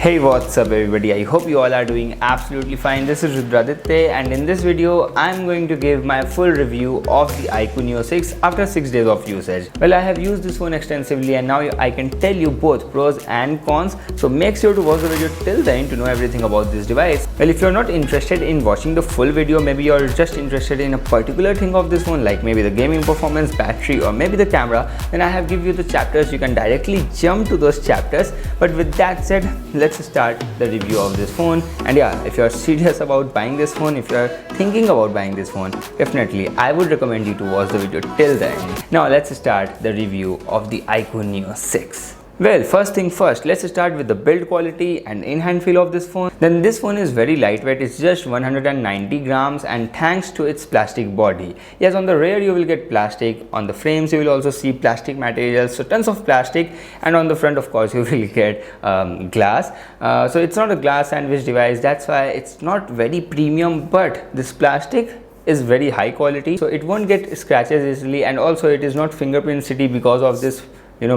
Hey, what's up everybody? I hope you all are doing absolutely fine. This is Rudraditya and in this video I'm going to give my full review of the iQOO Neo 6 after 6 days of usage. Well, I have used this phone extensively and now I can tell you both pros and cons, so make sure to watch the video till the end to know everything about this device. Well, if you're not interested in watching the full video, maybe you're just interested in a particular thing of this phone, like maybe the gaming performance, battery, or maybe the camera, then I have given you the chapters. You can directly jump to those chapters. But with that said, let's start the review of this phone. And yeah, if you're serious about buying this phone, if you're thinking about buying this phone, definitely I would recommend you to watch the video till the end. Now let's start the review of the iQOO Neo 6. Well, first thing first, let's start with the build quality and in-hand feel of this phone. Then this phone is very lightweight, it's just 190 grams and thanks to its plastic body. Yes, on the rear you will get plastic, on the frames you will also see plastic materials, so tons of plastic, and on the front of course you will get glass. So it's not a glass sandwich device, that's why it's not very premium, but this plastic is very high quality, so it won't get scratches easily, and also it is not fingerprint city because of this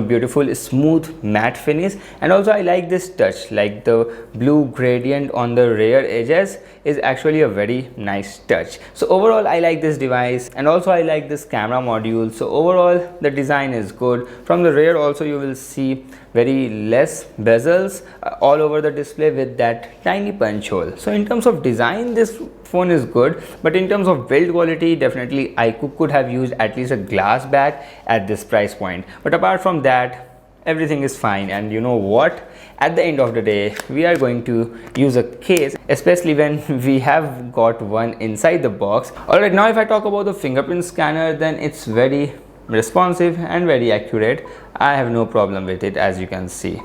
beautiful smooth matte finish. And also I like this touch, like the blue gradient on the rear edges is actually a very nice touch. So overall I like this device, and also I like this camera module. So overall the design is good. From the rear also you will see very less bezels all over the display with that tiny punch hole. So in terms of design this phone is good, but in terms of build quality, definitely iQOO could have used at least a glass back at this price point. But apart from that, everything is fine. And you know what, at the end of the day we are going to use a case, especially when we have got one inside the box. Alright, now if I talk about the fingerprint scanner, then it's very responsive and very accurate. I have no problem with it, as you can see.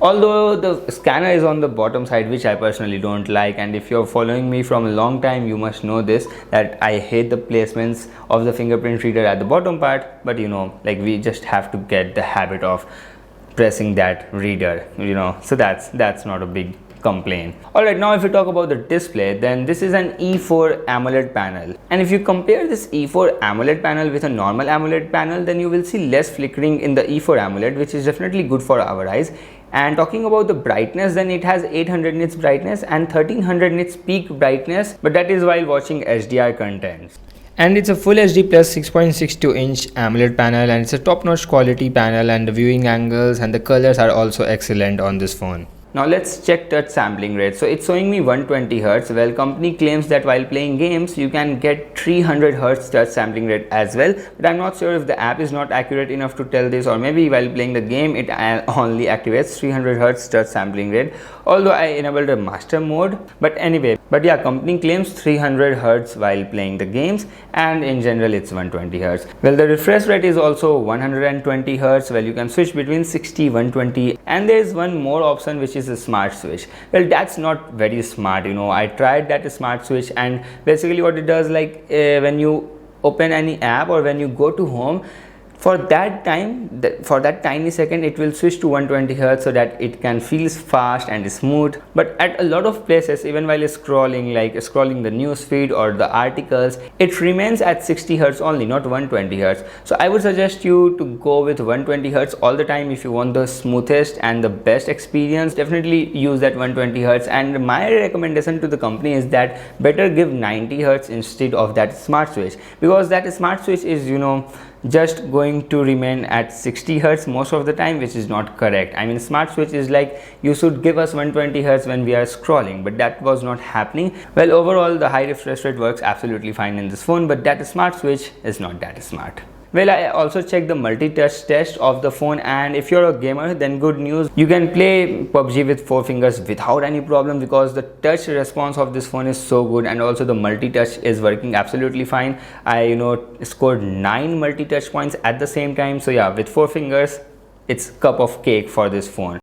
Although the scanner is on the bottom side, which I personally don't like, and if you're following me from a long time you must know this, that I hate the placements of the fingerprint reader at the bottom part. But like we just have to get the habit of pressing that reader, so that's not a big complaint. Alright, now if we talk about the display, then this is an E4 AMOLED panel, and if you compare this E4 AMOLED panel with a normal AMOLED panel, then you will see less flickering in the E4 AMOLED, which is definitely good for our eyes. And talking about the brightness, then it has 800 nits brightness and 1300 nits peak brightness, but that is while watching HDR content. And it's a full HD plus 6.62 inch AMOLED panel, and it's a top-notch quality panel, and the viewing angles and the colors are also excellent on this phone. Now let's check touch sampling rate. So it's showing me 120 Hz. Well, company claims that while playing games you can get 300 Hz touch sampling rate as well, but I'm not sure if the app is not accurate enough to tell this, or maybe while playing the game it only activates 300 Hz touch sampling rate, although I enabled a master mode. But anyway, yeah, company claims 300 Hz while playing the games, and in general it's 120 Hz. Well, the refresh rate is also 120 Hz. Well, you can switch between 60, 120, and there is one more option which is a smart switch. Well, that's not very smart. I tried that smart switch, and basically what it does, like when you open any app or when you go to home, for that time, for that tiny second, it will switch to 120 Hz so that it can feel fast and smooth. But at a lot of places, even while scrolling, like scrolling the news feed or the articles, it remains at 60 Hz only, not 120 Hz. So I would suggest you to go with 120 Hz all the time if you want the smoothest and the best experience. Definitely use that 120 Hz. And my recommendation to the company is that better give 90 Hz instead of that smart switch, because that smart switch is just going to remain at 60 Hz most of the time, which is not correct. I mean, smart switch is like you should give us 120 Hz when we are scrolling, but that was not happening. Well, overall the high refresh rate works absolutely fine in this phone, but that smart switch is not that smart. Well, I also checked the multi-touch test of the phone, and if you're a gamer, then good news, you can play PUBG with 4 fingers without any problem, because the touch response of this phone is so good, and also the multi-touch is working absolutely fine. I scored 9 multi-touch points at the same time. So yeah, with 4 fingers it's cup of cake for this phone.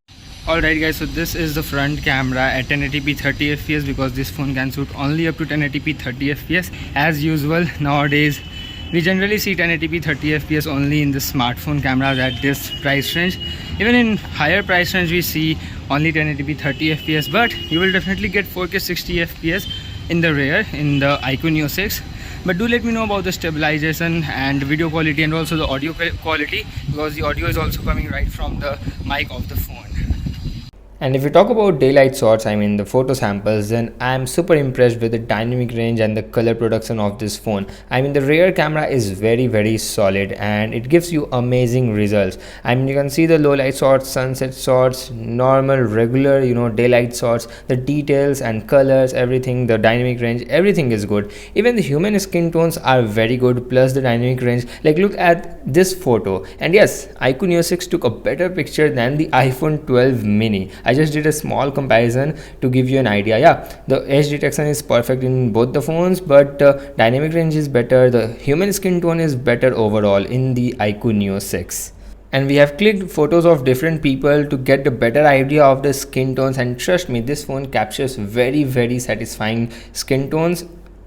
Alright guys, so this is the front camera at 1080p 30 fps, because this phone can shoot only up to 1080p 30 fps. As usual, nowadays we generally see 1080p 30 fps only in the smartphone cameras at this price range. Even in higher price range we see only 1080p 30 fps, but you will definitely get 4K 60 fps in the rear in the iQOO Neo 6. But do let me know about the stabilization and video quality, and also the audio quality, because the audio is also coming right from the mic of the phone. And if we talk about daylight shots, I mean the photo samples, then I'm super impressed with the dynamic range and the color production of this phone. I mean the rear camera is very solid and it gives you amazing results. I mean you can see the low light shots, sunset shots, normal, regular, daylight shots, the details and colors, everything, the dynamic range, everything is good. Even the human skin tones are very good, plus the dynamic range. Like look at this photo, and yes, iQOO Neo 6 took a better picture than the iPhone 12 mini. I just did a small comparison to give you an idea. Yeah, the edge detection is perfect in both the phones, but dynamic range is better, the human skin tone is better overall in the iQOO Neo 6. And we have clicked photos of different people to get a better idea of the skin tones, and trust me, this phone captures very satisfying skin tones.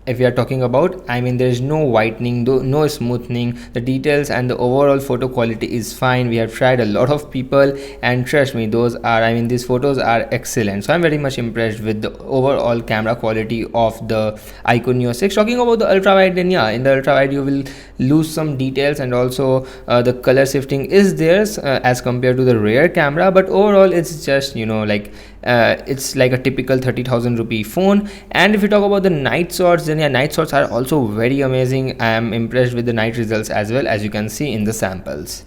If we are talking about, I mean there is no whitening, no smoothing, the details and the overall photo quality is fine. We have tried a lot of people, and trust me, these photos are excellent. So I'm very much impressed with the overall camera quality of the iQOO Neo 6. Talking about the ultra wide, then yeah, in the ultra wide you will lose some details, and also the color shifting is there as compared to the rear camera, but overall it's just it's like a typical 30,000 rupee phone. And if you talk about the night shots, then yeah, night shots are also very amazing. I am impressed with the night results as well, as you can see in the samples.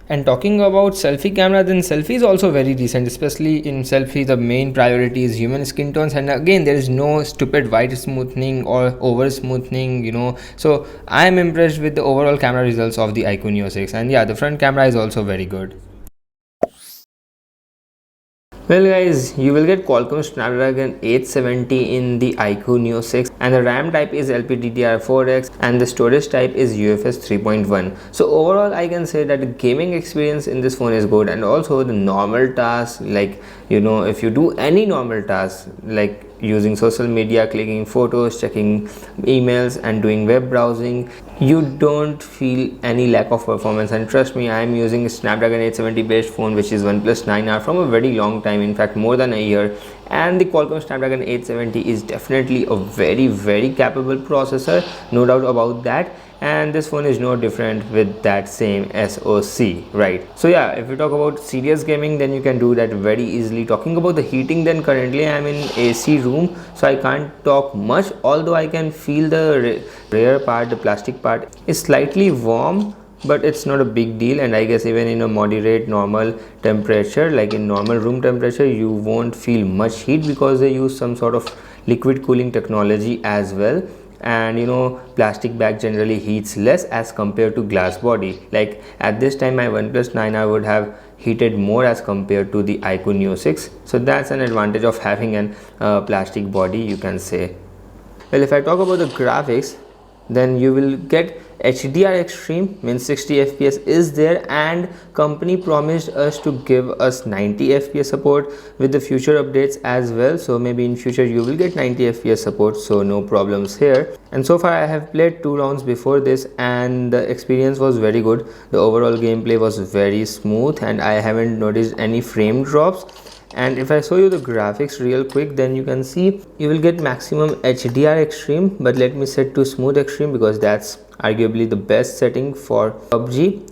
And talking about selfie camera, then selfie is also very decent. Especially in selfie, the main priority is human skin tones, and again there is no stupid white smoothing or over smoothing, so I am impressed with the overall camera results of the iQOO Neo 6. And yeah, the front camera is also very good. Well guys, you will get Qualcomm Snapdragon 870 in the iQOO Neo 6, and the RAM type is LPDDR4X, and the storage type is UFS 3.1. So overall I can say that the gaming experience in this phone is good, and also the normal tasks, like if you do any normal tasks like using social media, clicking photos, checking emails and doing web browsing, you don't feel any lack of performance. And trust me, I am using a Snapdragon 870 based phone, which is OnePlus 9R, from a very long time, in fact more than a year. And the Qualcomm Snapdragon 870 is definitely a very capable processor, no doubt about that. And this phone is no different with that same SoC, right? So yeah, if you talk about serious gaming, then you can do that very easily. Talking about the heating, then currently I'm in AC room, so I can't talk much, although I can feel the rear part, the plastic part is slightly warm, but it's not a big deal. And I guess even in a moderate normal temperature, like in normal room temperature, you won't feel much heat, because they use some sort of liquid cooling technology as well. And plastic bag generally heats less as compared to glass body. Like at this time, my OnePlus 9R would have heated more as compared to the iQOO Neo 6. So that's an advantage of having an plastic body, you can say. Well, if I talk about the graphics, then you will get HDR Extreme, means 60 fps is there, and company promised us to give us 90 fps support with the future updates as well. So maybe in future you will get 90 fps support, so no problems here. And so far I have played 2 rounds before this, and the experience was very good. The overall gameplay was very smooth, and I haven't noticed any frame drops. And if I show you the graphics real quick, then you can see you will get maximum HDR Extreme, but let me set to smooth extreme, because that's arguably the best setting for PUBG.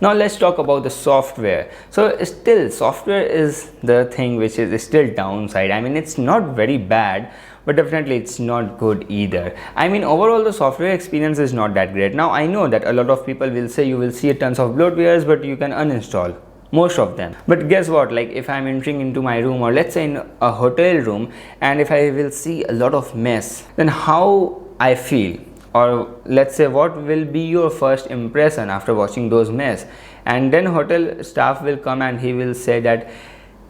Now let's talk about the software. So still, software is the thing which is still downside. I mean, it's not very bad, but definitely it's not good either. I mean, overall the software experience is not that great. Now I know that a lot of people will say you will see tons of bloatwares, but you can uninstall most of them. But guess what, like if I'm entering into my room, or let's say in a hotel room, and if I will see a lot of mess, then how I feel, or let's say what will be your first impression after watching those mess? And then hotel staff will come and he will say that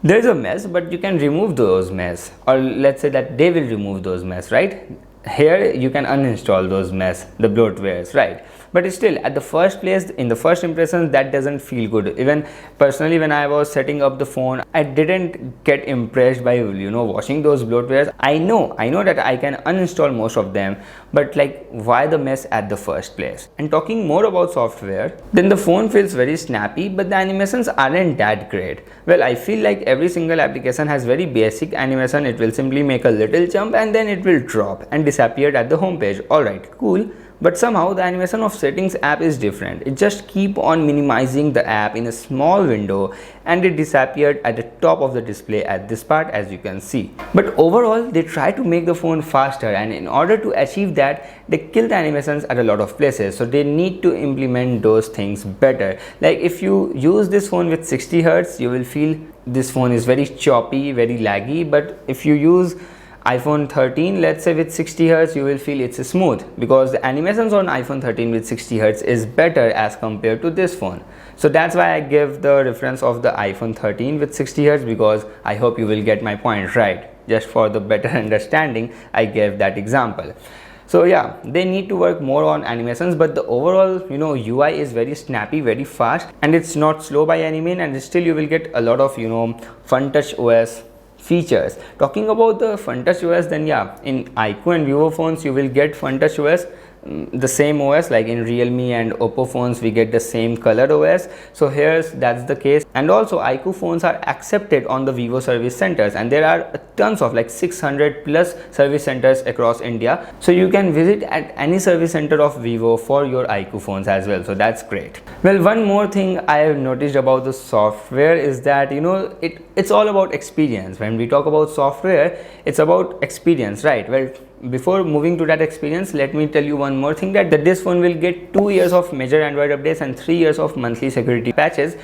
there's a mess, but you can remove those mess, or let's say that they will remove those mess, right? Here you can uninstall those mess, the bloatwares, right? But still, at the first place, in the first impressions, that doesn't feel good. Even personally, when I was setting up the phone, I didn't get impressed by watching those bloatwares. I know that I can uninstall most of them, but like, why the mess at the first place? And talking more about software, then the phone feels very snappy, but the animations aren't that great. Well, I feel like every single application has very basic animation. It will simply make a little jump and then it will drop and disappear at the home page. Alright, cool. But somehow the animation of settings app is different. It just keep on minimizing the app in a small window and it disappeared at the top of the display at this part, as you can see. But overall they try to make the phone faster, and in order to achieve that they kill the animations at a lot of places. So they need to implement those things better. Like if you use this phone with 60 Hz, you will feel this phone is very choppy, very laggy. But if you use iPhone 13, let's say, with 60 Hz, you will feel it's smooth, because the animations on iPhone 13 with 60 Hz is better as compared to this phone. So that's why I give the reference of the iPhone 13 with 60 Hz, because I hope you will get my point right. Just for the better understanding, I gave that example. So yeah, they need to work more on animations, but the overall UI is very snappy, very fast, and it's not slow by any mean, and still you will get a lot of FunTouch OS features. Talking about the FunTouch OS, then yeah, in iQOO and Vivo phones you will get FunTouch OS, the same OS. Like in Realme and Oppo phones we get the same color OS. So here's that's the case. And also iQOO phones are accepted on the Vivo service centers, and there are tons of like 600 plus service centers across India, so you can visit at any service center of Vivo for your iQOO phones as well. So that's great. Well, one more thing I have noticed about the software is that it's all about experience. When we talk about software, it's about experience, right? Well, before moving to that experience, let me tell you one more thing, that this phone will get 2 years of major Android updates and 3 years of monthly security patches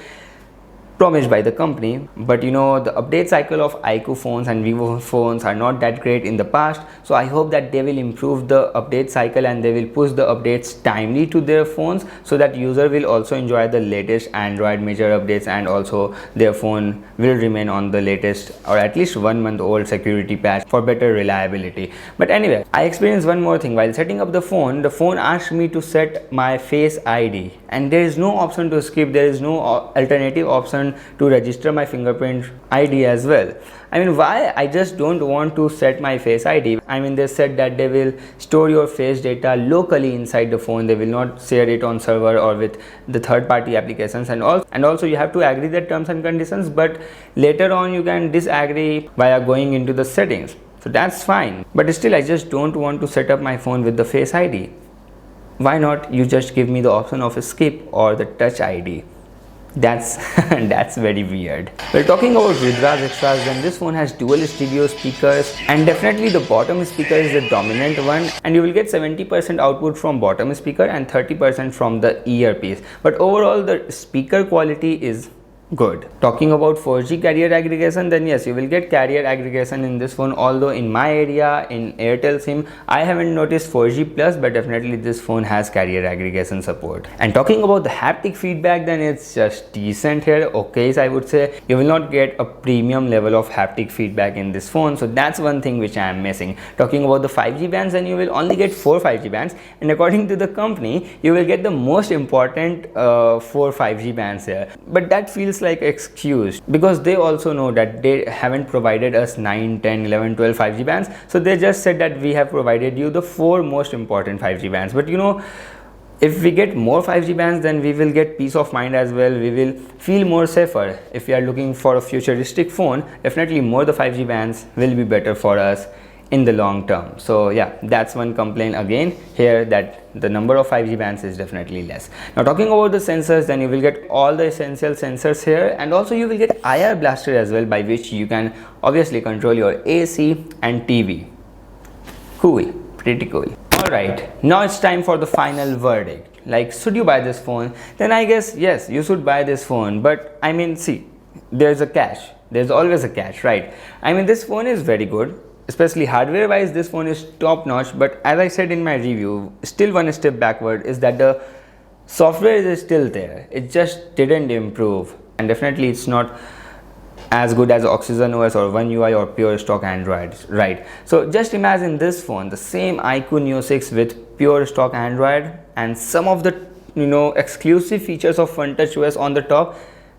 promised by the company. But the update cycle of iQOO phones and Vivo phones are not that great in the past, so I hope that they will improve the update cycle and they will push the updates timely to their phones, so that user will also enjoy the latest Android major updates, and also their phone will remain on the latest or at least 1 month old security patch for better reliability. But anyway, I experienced one more thing. While setting up the phone asked me to set my Face ID, and there is no option to skip. There is no alternative option to register my fingerprint ID as well. I mean, why? I just don't want to set my Face ID. I mean, they said that they will store your face data locally inside the phone. They will not share it on server or with the third-party applications, and also you have to agree the terms and conditions, but later on you can disagree via going into the settings. So that's fine. But still, I just don't want to set up my phone with the Face ID. Why not you just give me the option of a skip or the Touch ID? That's that's very weird. Well, talking about Rudra's extras, then this phone has dual stereo speakers, and definitely the bottom speaker is the dominant one, and you will get 70% output from bottom speaker and 30% from the earpiece. But overall the speaker quality is good. Talking about 4G carrier aggregation, then yes, you will get carrier aggregation in this phone, although in my area, in Airtel SIM, I haven't noticed 4G plus, but definitely this phone has carrier aggregation support. And talking about the haptic feedback, then it's just decent here. Okay, I would say you will not get a premium level of haptic feedback in this phone, so that's one thing which I am missing. Talking about the 5G bands, then you will only get 4 5G bands, and according to the company you will get the most important 4 5G bands here. But that feels like excuse, because they also know that they haven't provided us 9, 10, 11, 12 5G bands, so they just said that we have provided you the 4 most important 5G bands. But if we get more 5G bands, then we will get peace of mind as well. We will feel more safer. If we are looking for a futuristic phone, definitely more the 5G bands will be better for us in the long term. So yeah, that's one complaint again here, that the number of 5G bands is definitely less. Now talking about the sensors, then you will get all the essential sensors here, and also you will get IR blaster as well, by which you can obviously control your AC and TV. Cool, pretty cool. Alright, now it's time for the final verdict. Like, should you buy this phone? Then I guess yes, you should buy this phone. But I mean, see, there's a catch. There's always a catch, right? I mean, this phone is very good. Especially hardware wise, this phone is top notch, but as I said in my review, still one step backward is that the software is still there. It just didn't improve, and definitely it's not as good as Oxygen OS or One UI or pure stock Android, right? So just imagine this phone, the same iQOO Neo 6 with pure stock Android and some of the exclusive features of FunTouch OS on the top.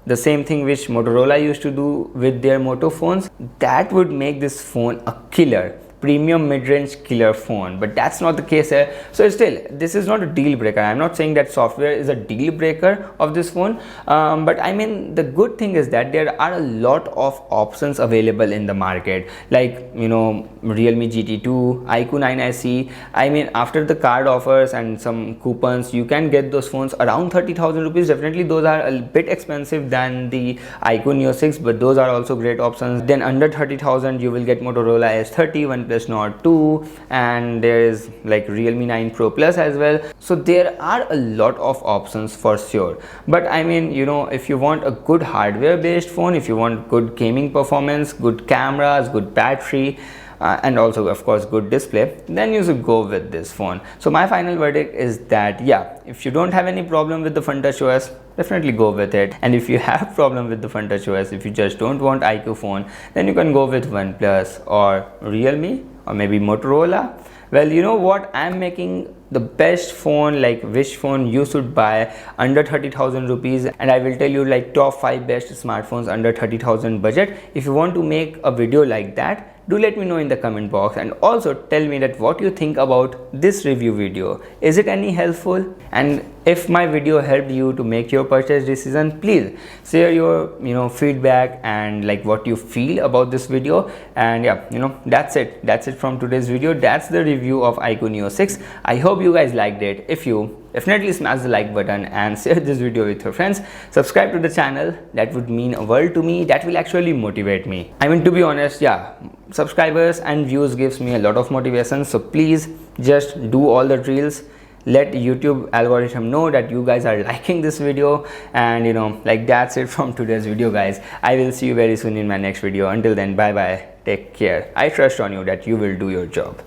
The same thing which Motorola used to do with their Moto phones. That would make this phone a killer, premium mid-range killer phone, but that's not the case here. So still, this is not a deal breaker. I'm not saying that software is a deal breaker of this phone, but I mean, the good thing is that there are a lot of options available in the market, like, you know, Realme GT2, iQOO 9 SE. I mean, after the card offers and some coupons, you can get those phones around 30,000 rupees. Definitely those are a bit expensive than the iQOO Neo 6, but those are also great options. Then under 30,000 you will get Motorola S30, OnePlus Nord 2, and there is like Realme 9 Pro Plus as well. So there are a lot of options for sure. But I mean, you know, if you want a good hardware based phone, if you want good gaming performance, good cameras, good battery, and also of course good display, then you should go with this phone. So my final verdict is that, yeah, if you don't have any problem with the FunTouch OS, definitely go with it. And if you have problem with the FunTouch OS, if you just don't want iQOO phone, then you can go with OnePlus or Realme or maybe Motorola. Well, you know what, I'm making the best phone, like which phone you should buy under 30,000 rupees, and I will tell you like top 5 best smartphones under 30,000 budget. If you want to make a video like that, do let me know in the comment box, and also tell me that what you think about this review video. Is it any helpful? And if my video helped you to make your purchase decision, please share your feedback and like what you feel about this video. And yeah, that's it from today's video. That's the review of iQOO Neo 6. I hope you guys liked it. If you, definitely smash the like button and share this video with your friends. Subscribe to the channel, that would mean a world to me. That will actually motivate me. I mean, to be honest, yeah, subscribers and views gives me a lot of motivation. So please just do all the drills. Let YouTube algorithm know that you guys are liking this video. And like, that's it from today's video, guys. I will see you very soon in my next video. Until then, bye bye, take care. I trust on you that you will do your job.